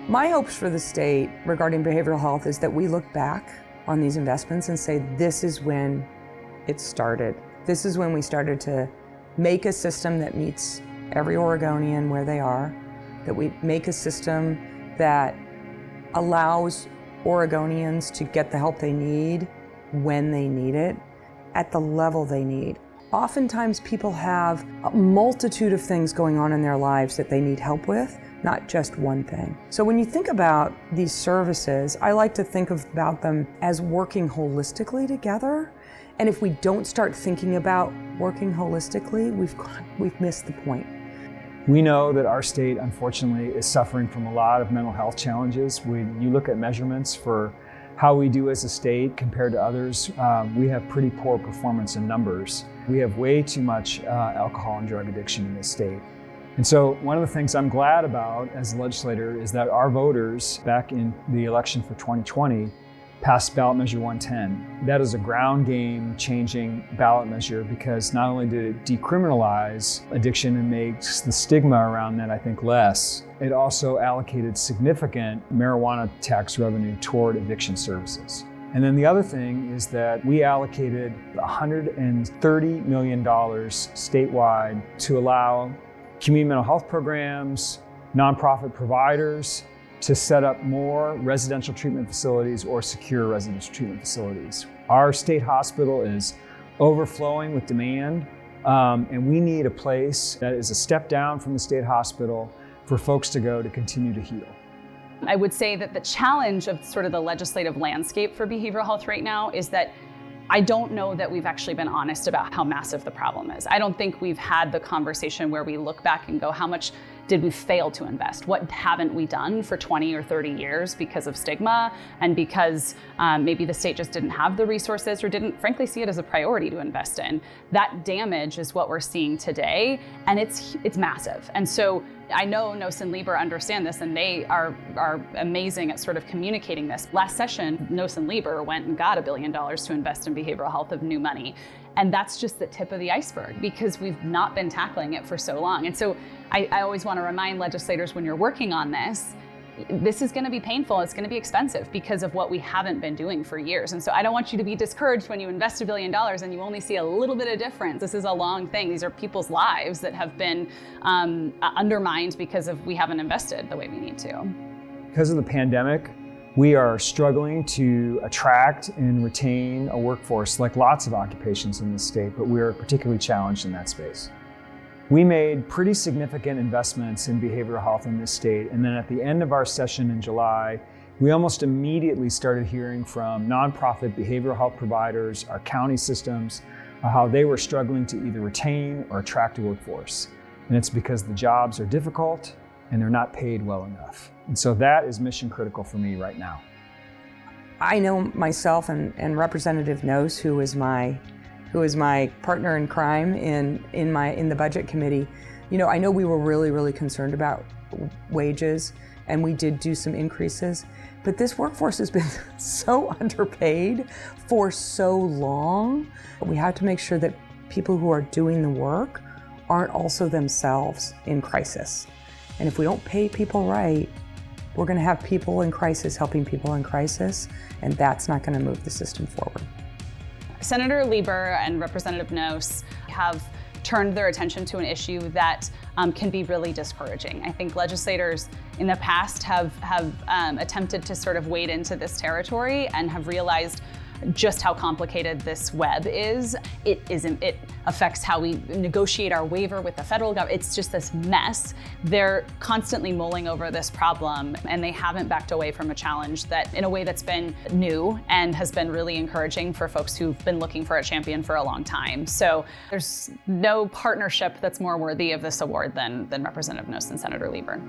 My hopes for the state regarding behavioral health is that we look back on these investments and say, this is when it started. This is when we started to make a system that meets every Oregonian where they are, that we make a system that allows Oregonians to get the help they need when they need it, at the level they need. Oftentimes people have a multitude of things going on in their lives that they need help with, not just one thing. So when you think about these services, I like to think about them as working holistically together. And if we don't start thinking about working holistically, we've missed the point. We know that our state, unfortunately, is suffering from a lot of mental health challenges. When you look at measurements for how we do as a state compared to others, we have pretty poor performance in numbers. We have way too much alcohol and drug addiction in this state. And so one of the things I'm glad about as a legislator is that our voters back in the election for 2020 passed ballot measure 110. That is a ground game changing ballot measure because not only did it decriminalize addiction and makes the stigma around that, I think, less, it also allocated significant marijuana tax revenue toward addiction services. And then the other thing is that we allocated $130 million statewide to allow community mental health programs, nonprofit providers to set up more residential treatment facilities or secure residential treatment facilities. Our state hospital is overflowing with demand, and we need a place that is a step down from the state hospital for folks to go to continue to heal. I would say that the challenge of sort of the legislative landscape for behavioral health right now is that I don't know that we've actually been honest about how massive the problem is. I don't think we've had the conversation where we look back and go, how much did we fail to invest? What haven't we done for 20 or 30 years because of stigma and because maybe the state just didn't have the resources or didn't frankly see it as a priority to invest in? That damage is what we're seeing today, and it's massive. And so I know Nosse and Lieber understand this, and they are amazing at sort of communicating this. Last session, Nosse and Lieber went and got $1 billion to invest in behavioral health of new money. And that's just the tip of the iceberg because we've not been tackling it for so long. And so I always want to remind legislators when you're working on this is going to be painful, it's going to be expensive because of what we haven't been doing for years. And so I don't want you to be discouraged when you invest $1 billion and you only see a little bit of difference. This is a long thing. These are people's lives that have been undermined because we haven't invested the way we need to. Because of the pandemic, we are struggling to attract and retain a workforce like lots of occupations in the state, but we're particularly challenged in that space. We made pretty significant investments in behavioral health in this state, and then at the end of our session in July, we almost immediately started hearing from nonprofit behavioral health providers, our county systems, how they were struggling to either retain or attract a workforce. And it's because the jobs are difficult and they're not paid well enough. And so that is mission critical for me right now. I know myself and Representative Nosse, who is my partner in crime in the budget committee. You know, I know we were really concerned about wages, and we did do some increases, but this workforce has been so underpaid for so long. We have to make sure that people who are doing the work aren't also themselves in crisis. And if we don't pay people right, we're going to have people in crisis helping people in crisis, and that's not going to move the system forward. Senator Lieber and Representative Nosse have turned their attention to an issue that can be really discouraging. I think legislators in the past have attempted to sort of wade into this territory and have realized just how complicated this web is. It affects how we negotiate our waiver with the federal government. It's just this mess. They're constantly mulling over this problem, and they haven't backed away from a challenge that in a way that's been new and has been really encouraging for folks who've been looking for a champion for a long time. So there's no partnership that's more worthy of this award than Representative Nosse and Senator Lieber.